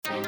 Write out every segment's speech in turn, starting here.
What's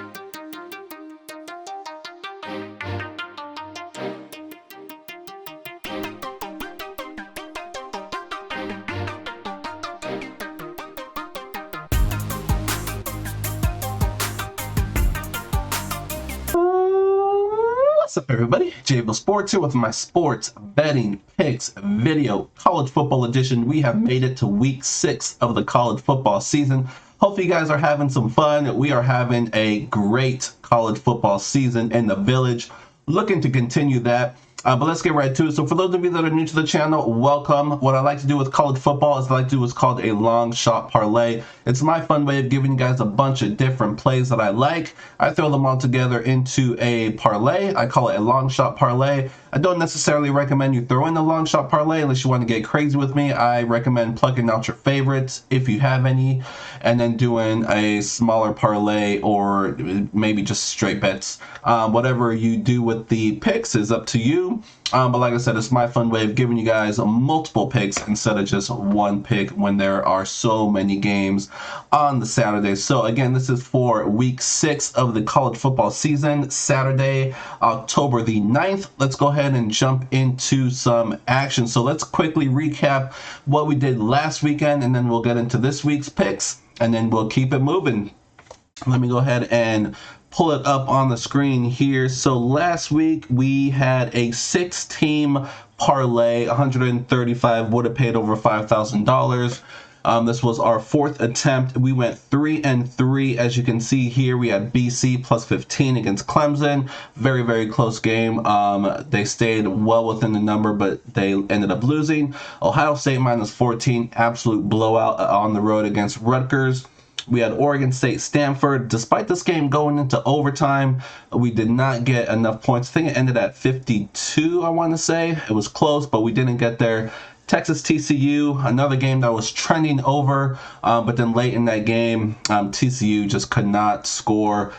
up, everybody? Jable Sports here with my sports betting picks video, college football edition. We have made it to week 6 of the college football season. Hopefully you guys are having some fun. We are having a great college football season in the village. Looking to continue that. But let's get right to it. So for those of you that are new to the channel, welcome. What I like to do with college football is I like to do what's called a long shot parlay. It's my fun way of giving you guys a bunch of different plays that I like. I throw them all together into a parlay. I call it a long shot parlay. I don't necessarily recommend you throw in a long shot parlay unless you want to get crazy with me. I recommend plugging out your favorites if you have any, and then doing a smaller parlay or maybe just straight bets. Whatever you do with the picks is up to you. But like I said, it's my fun way of giving you guys multiple picks instead of just one pick when there are so many games on the Saturday. So again, this is for week 6 of the college football season, Saturday, October the 9th. Let's go ahead and jump into some action. So let's quickly recap what we did last weekend, and then we'll get into this week's picks, and then we'll keep it moving. Let me go ahead and pull it up on the screen here. So last week we had a 6-team parlay. 135 would have paid over $5,000. This was our 4th attempt. We went 3-3. As you can see here, we had BC plus 15 against Clemson. Very, very close game. They stayed well within the number, but they ended up losing. Ohio State minus 14. Absolute blowout on the road against Rutgers. We had Oregon State, Stanford. Despite this game going into overtime, we did not get enough points. I think it ended at 52, I want to say. It was close, but we didn't get there. Texas TCU, another game that was trending over, but then late in that game, TCU just could not score.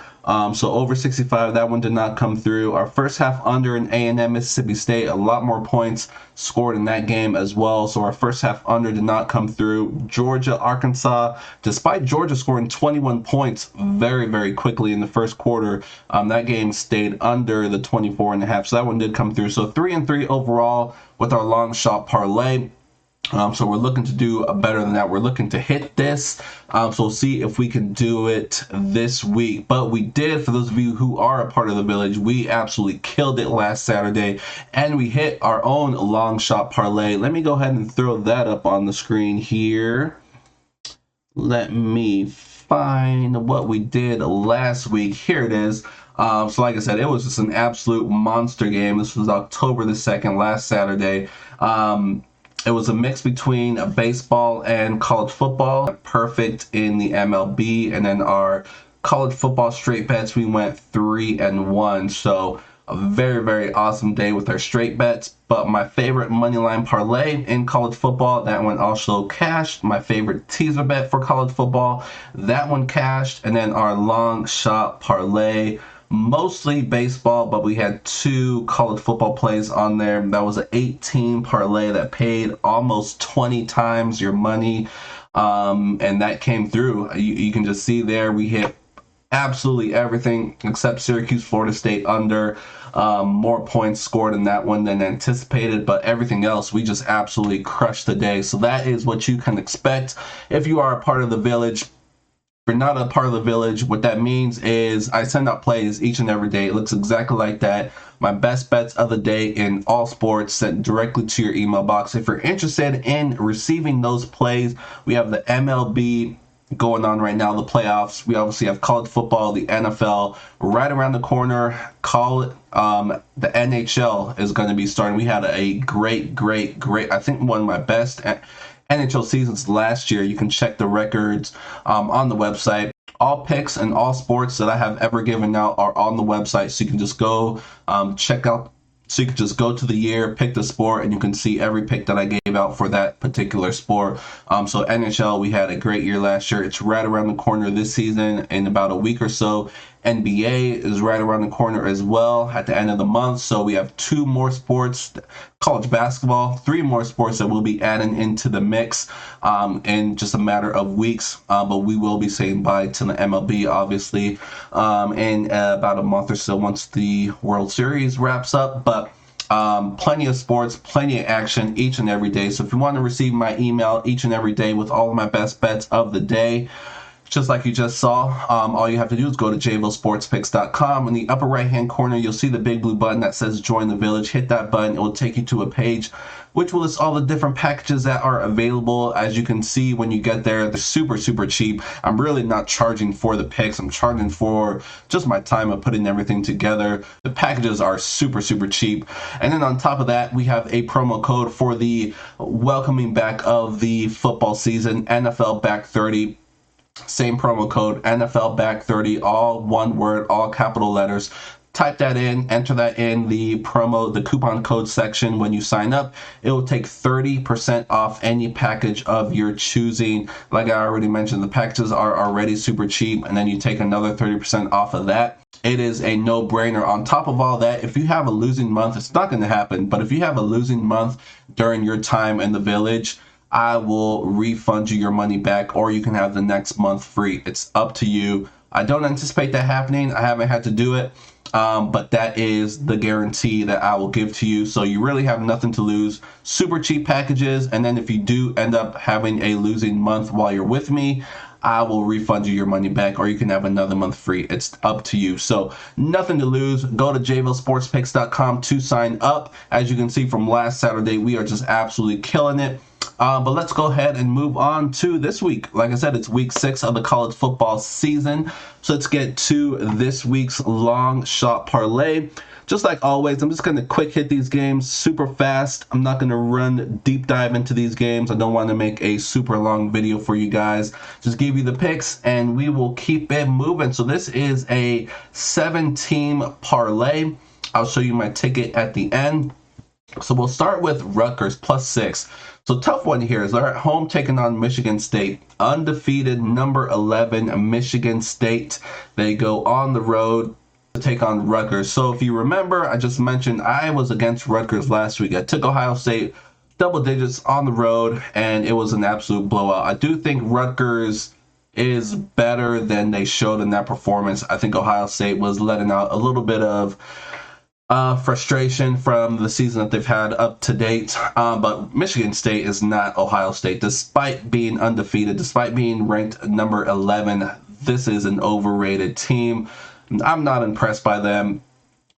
So over 65, that one did not come through. Our first half under in A&M Mississippi State, a lot more points scored in that game as well. So our first half under did not come through. Georgia, Arkansas, despite Georgia scoring 21 points very, very quickly in the first quarter, that game stayed under the 24.5. So that one did come through. So 3-3 overall with our long shot parlay. So we're looking to do better than that. We're looking to hit this. So we'll see if we can do it this week. But we did, for those of you who are a part of the village, we absolutely killed it last Saturday. And we hit our own long shot parlay. Let me go ahead and throw that up on the screen here. Let me find what we did last week. Here it is. So like I said, it was just an absolute monster game. This was October the 2nd, last Saturday. It was a mix between baseball and college football. Perfect in the MLB, and then our college football straight bets, we went 3-1. So a very, very awesome day with our straight bets. But my favorite moneyline parlay in college football, that one also cashed. My favorite teaser bet for college football, that one cashed. And then our long shot parlay, mostly baseball, but we had 2 college football plays on there. That was an 18 parlay that paid almost 20 times your money, and that came through. You can just see there we hit absolutely everything except Syracuse, Florida State under. More points scored in that one than anticipated, but everything else we just absolutely crushed the day. So that is what you can expect if you are a part of the village. If you're not a part of the village, what that means is I send out plays each and every day. It looks exactly like that. My best bets of the day in all sports sent directly to your email box. If you're interested in receiving those plays, we have the MLB going on right now, the playoffs. We obviously have college football, the NFL right around the corner. The NHL is going to be starting. We had a great, I think one of my best NHL seasons last year. You can check the records on the website. All picks and all sports that I have ever given out are on the website, so you can just go check out. So you can just go to the year, pick the sport, and you can see every pick that I gave out for that particular sport. So NHL, we had a great year last year. It's right around the corner this season in about a week or so. WNBA is right around the corner as well at the end of the month. So we have 2 more sports, college basketball, 3 more sports that we'll be adding into the mix in just a matter of weeks. But we will be saying bye to the MLB, obviously, in about a month or so once the World Series wraps up. But plenty of sports, plenty of action each and every day. So if you want to receive my email each and every day with all of my best bets of the day, just like you just saw, all you have to do is go to jvillesportspicks.com. In the upper right hand corner, you'll see the big blue button that says join the village. Hit that button. It will take you to a page which will list all the different packages that are available. As you can see, when you get there, they're super cheap. I'm really not charging for the picks. I'm charging for just my time of putting everything together. The packages are super cheap. And then on top of that, we have a promo code for the welcoming back of the football season, NFL Back 30. Same promo code, NFL Back 30, all one word, all capital letters. Type that in, enter that in the coupon code section when you sign up. It will take 30% off any package of your choosing. Like I already mentioned, the packages are already super cheap, and then you take another 30% off of that. It is a no-brainer. On top of all that, if you have a losing month, it's not going to happen, but if you have a losing month during your time in the village, I will refund you your money back, or you can have the next month free. It's up to you. I don't anticipate that happening. I haven't had to do it, but that is the guarantee that I will give to you. So you really have nothing to lose. Super cheap packages, and then if you do end up having a losing month while you're with me, I will refund you your money back, or you can have another month free. It's up to you. So nothing to lose. Go to jvillesportspicks.com to sign up. As you can see from last Saturday, we are just absolutely killing it. But let's go ahead and move on to this week. Like I said, it's week 6 of the college football season. So let's get to this week's long shot parlay. Just like always, I'm just going to quick hit these games super fast. I'm not going to run deep dive into these games. I don't want to make a super long video for you guys. Just give you the picks and we will keep it moving. So this is a 7-team parlay. I'll show you my ticket at the end. So we'll start with Rutgers +6. So tough one here is they're at home taking on Michigan State. Undefeated number 11 Michigan State. They go on the road to take on Rutgers. So if you remember, I just mentioned I was against Rutgers last week. I took Ohio State double digits on the road, and it was an absolute blowout. I do think Rutgers is better than they showed in that performance. I think Ohio State was letting out a little bit of frustration from the season that they've had up to date. But Michigan State is not Ohio State. Despite being undefeated, despite being ranked number 11, this is an overrated team. I'm not impressed by them.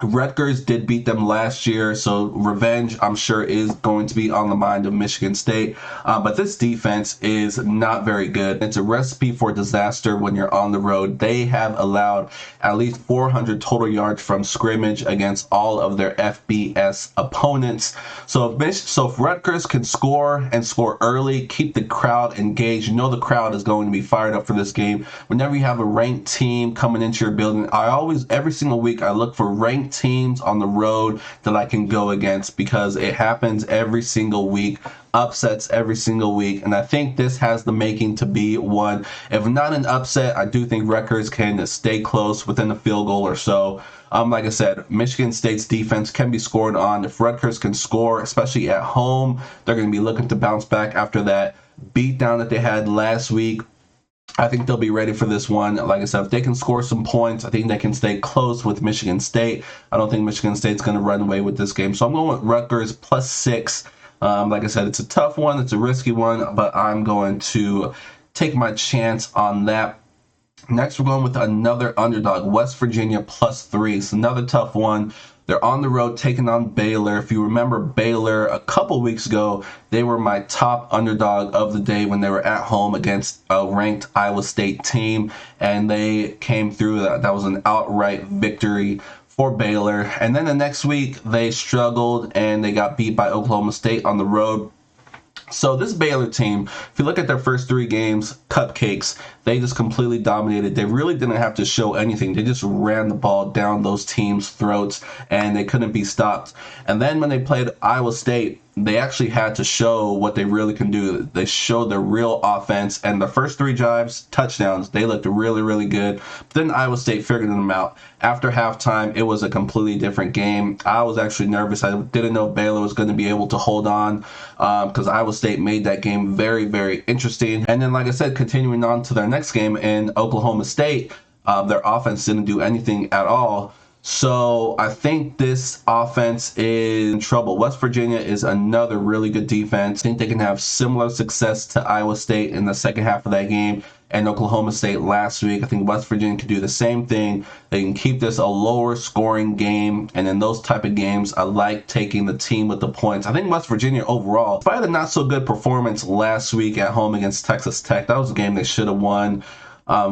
Rutgers did beat them last year, so revenge, I'm sure, is going to be on the mind of Michigan State. But this defense is not very good. It's a recipe for disaster when you're on the road. They have allowed at least 400 total yards from scrimmage against all of their FBS opponents. So if Rutgers can score and score early, keep the crowd engaged, you know the crowd is going to be fired up for this game. Whenever you have a ranked team coming into your building, every single week, I look for ranked teams on the road that I can go against, because it happens every single week, upsets every single week, and I think this has the making to be one. If not an upset, I do think Rutgers can stay close within a field goal or so. Like I said, Michigan State's defense can be scored on. If Rutgers can score, especially at home, they're going to be looking to bounce back after that beatdown that they had last week. I think they'll be ready for this one. Like I said, if they can score some points, I think they can stay close with Michigan State. I don't think Michigan State's going to run away with this game. So I'm going with Rutgers +6. Like I said, it's a tough one. It's a risky one, but I'm going to take my chance on that. Next, we're going with another underdog, West Virginia +3. It's another tough one. They're on the road taking on Baylor. If you remember Baylor a couple weeks ago, they were my top underdog of the day when they were at home against a ranked Iowa State team, and they came through. That was an outright victory for Baylor. And then the next week, they struggled and they got beat by Oklahoma State on the road. So this Baylor team, if you look at their first 3 games, cupcakes. They just completely dominated. They really didn't have to show anything. They just ran the ball down those teams' throats, and they couldn't be stopped. And then when they played Iowa State, they actually had to show what they really can do. They showed their real offense, and the first 3 drives, touchdowns, they looked really, really good. But then Iowa State figured them out. After halftime, it was a completely different game. I was actually nervous. I didn't know Baylor was going to be able to hold on because Iowa State made that game very, very interesting. And then, like I said, continuing on to their next game in Oklahoma State, their offense didn't do anything at all. So I think this offense is in trouble. West Virginia is another really good defense. I think they can have similar success to Iowa State in the second half of that game and Oklahoma State last week. I think West Virginia can do the same thing. They can keep this a lower scoring game, and in those type of games, I like taking the team with the points. I think West Virginia overall, despite a not so good performance last week at home against Texas Tech, that was a game they should have won.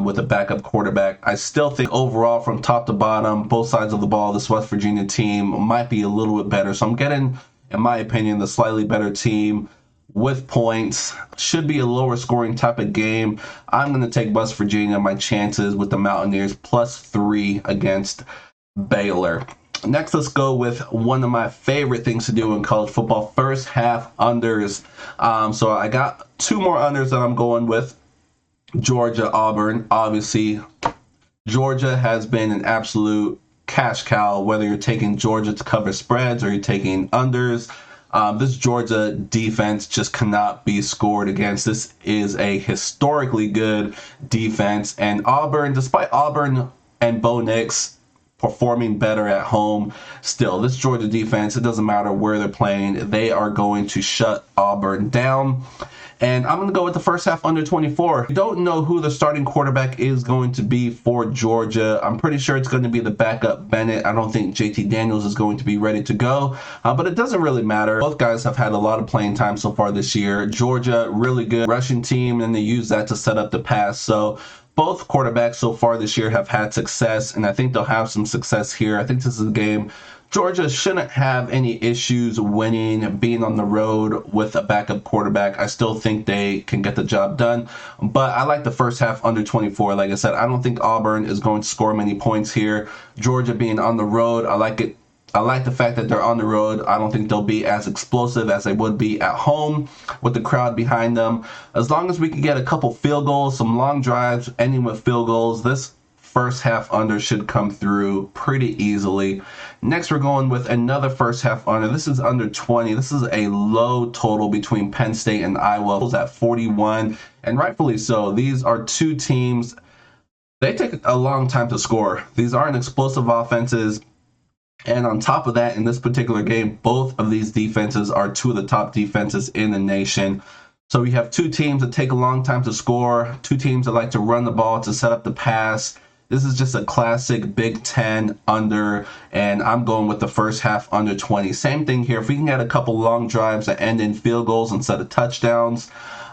With a backup quarterback. I still think overall from top to bottom, both sides of the ball, this West Virginia team might be a little bit better. So I'm getting, in my opinion, the slightly better team with points. Should be a lower scoring type of game. I'm going to take West Virginia, my chances with the Mountaineers, +3 against Baylor. Next, let's go with one of my favorite things to do in college football, first half unders. So I got 2 more unders that I'm going with. Georgia, Auburn. Obviously, Georgia has been an absolute cash cow, whether you're taking Georgia to cover spreads or you're taking unders. This Georgia defense just cannot be scored against. This is a historically good defense. And Auburn, despite Auburn and Bo Nix performing better at home, still, this Georgia defense, it doesn't matter where they're playing, they are going to shut Auburn down. And I'm going to go with the first half under 24. I don't know who the starting quarterback is going to be for Georgia. I'm pretty sure it's going to be the backup Bennett. I don't think JT Daniels is going to be ready to go, but it doesn't really matter. Both guys have had a lot of playing time so far this year. Georgia, really good rushing team, and they use that to set up the pass. So both quarterbacks so far this year have had success, and I think they'll have some success here. I think this is a game Georgia shouldn't have any issues winning, being on the road with a backup quarterback. I still think they can get the job done, but I like the first half under 24. Like I said, I don't think Auburn is going to score many points here. Georgia being on the road, I like it. I like the fact that they're on the road. I don't think they'll be as explosive as they would be at home with the crowd behind them. As long as we can get a couple field goals, some long drives ending with field goals, this first half under should come through pretty easily. Next, we're going with another first half under. This is under 20. This is a low total between Penn State and Iowa. It was at 41, and rightfully so. These are 2 teams. They take a long time to score. These aren't explosive offenses. And on top of that, in this particular game, both of these defenses are 2 of the top defenses in the nation. So we have 2 teams that take a long time to score, 2 teams that like to run the ball to set up the pass. This is just a classic Big Ten under, and I'm going with the first half under 20. Same thing here. If we can get a couple long drives that end in field goals instead of touchdowns,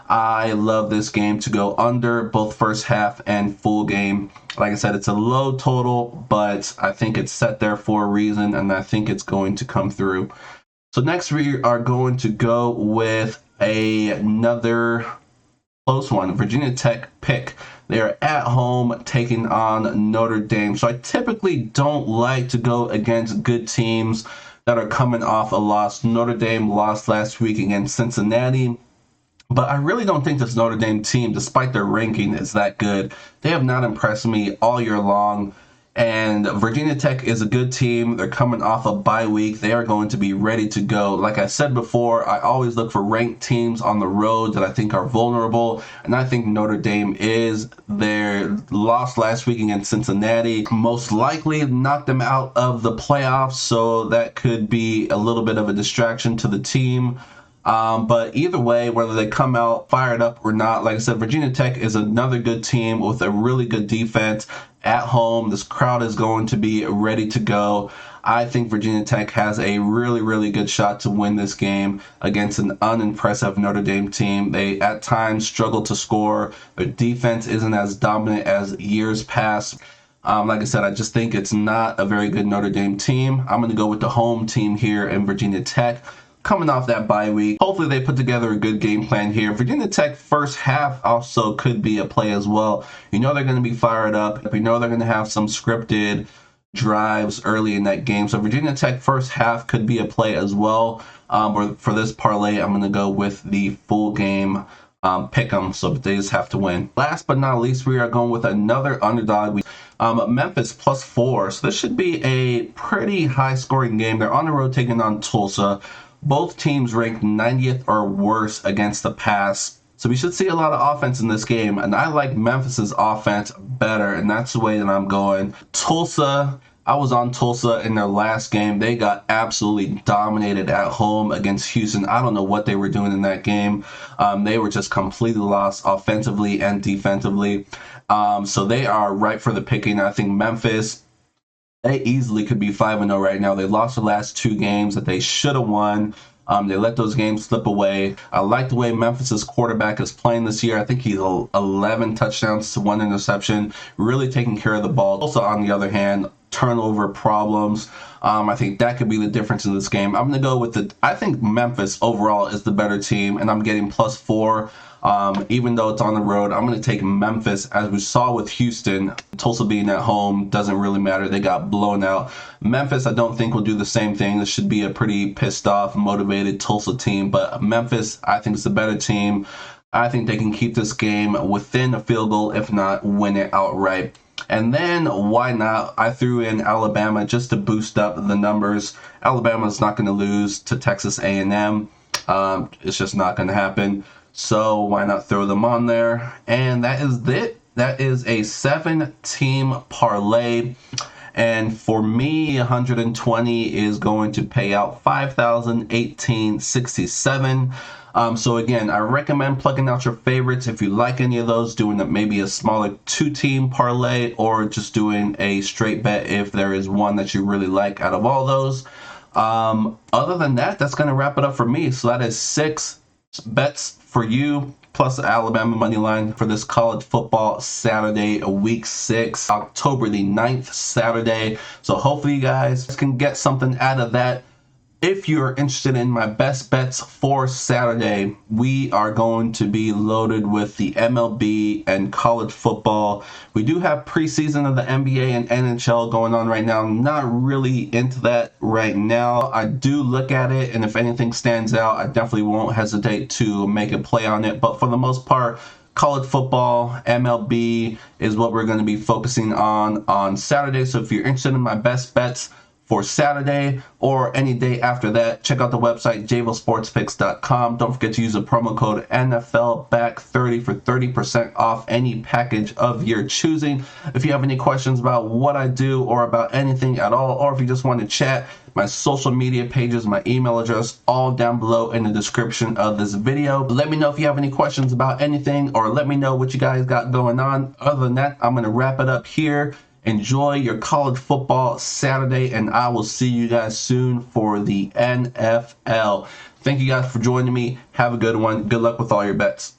I love this game to go under both first half and full game. Like I said, it's a low total, but I think it's set there for a reason, and I think it's going to come through. So next we are going to go with another close one, Virginia Tech pick. They are at home taking on Notre Dame. So I typically don't like to go against good teams that are coming off a loss. Notre Dame lost last week against Cincinnati. But I really don't think this Notre Dame team, despite their ranking, is that good. They have not impressed me all year long. And Virginia Tech is a good team. They're coming off a bye week. They are going to be ready to go. Like I said before, I always look for ranked teams on the road that I think are vulnerable. And I think Notre Dame is. Their loss last week against Cincinnati most likely knocked them out of the playoffs. So that could be a little bit of a distraction to the team. But either way, whether they come out fired up or not, like I said, Virginia Tech is another good team with a really good defense at home. This crowd is going to be ready to go. I think Virginia Tech has a really, really good shot to win this game against an unimpressive Notre Dame team. They at times struggle to score. Their defense isn't as dominant as years past. Like I said, I just think it's not a very good Notre Dame team. I'm going to go with the home team here in Virginia Tech. Coming off that bye week, hopefully they put together a good game plan here. Virginia Tech first half also could be a play as well. You know they're going to be fired up. You know they're going to have some scripted drives early in that game. So Virginia Tech first half could be a play as well. Or for this parlay, I'm going to go with the full game pick 'em. So they just have to win. Last but not least, we are going with another underdog. Memphis +4. So this should be a pretty high scoring game. They're on the road taking on Tulsa. Both teams ranked 90th or worse against the pass. So we should see a lot of offense in this game, and I like Memphis's offense better, and that's the way that I'm going. Tulsa, I was on Tulsa in their last game. They got absolutely dominated at home against Houston. I don't know what they were doing in that game. They were just completely lost offensively and defensively. So they are ripe for the picking. I think Memphis, they easily could be 5-0 right now. They lost the last 2 games that they should have won. They let those games slip away. I like the way Memphis's quarterback is playing this year. I think he's 11 touchdowns to 1 interception, really taking care of the ball. Also, on the other hand, turnover problems. I think that could be the difference in this game. I'm going to go with I think Memphis overall is the better team, and I'm getting +4. Even though it's on the road, I'm going to take Memphis. As we saw with Houston, Tulsa being at home doesn't really matter. They got blown out. Memphis, I don't think will do the same thing. This should be a pretty pissed off, motivated Tulsa team. But Memphis, I think, is the better team. I think they can keep this game within a field goal, if not win it outright. And then why not? I threw in Alabama just to boost up the numbers. Alabama's not going to lose to Texas A&M. It's just not going to happen. So why not throw them on there? And that is it. That is a 7-team parlay. And for me, 120 is going to pay out $5,018.67. So again, I recommend plugging out your favorites. If you like any of those, doing maybe a smaller 2-team parlay, or just doing a straight bet if there is one that you really like out of all those. Other than that, that's going to wrap it up for me. So that is 6 bets for you, plus the Alabama money line for this college football Saturday, week 6, October the 9th, Saturday. So hopefully you guys can get something out of that. If you're interested in my best bets for Saturday, we are going to be loaded with the MLB and college football. We do have preseason of the NBA and NHL going on right now. I'm not really into that right now. I do look at it, and if anything stands out, I definitely won't hesitate to make a play on it. But for the most part, college football, MLB is what we're going to be focusing on Saturday. So if you're interested in my best bets for Saturday or any day after that, check out the website javosportspicks.com. Don't forget to use the promo code NFLBACK30 for 30% off any package of your choosing. If you have any questions about what I do or about anything at all, or if you just want to chat, my social media pages, my email address, all down below in the description of this video. Let me know if you have any questions about anything, or let me know what you guys got going on. Other than that, I'm going to wrap it up here. Enjoy your college football Saturday, and I will see you guys soon for the NFL. Thank you guys for joining me. Have a good one. Good luck with all your bets.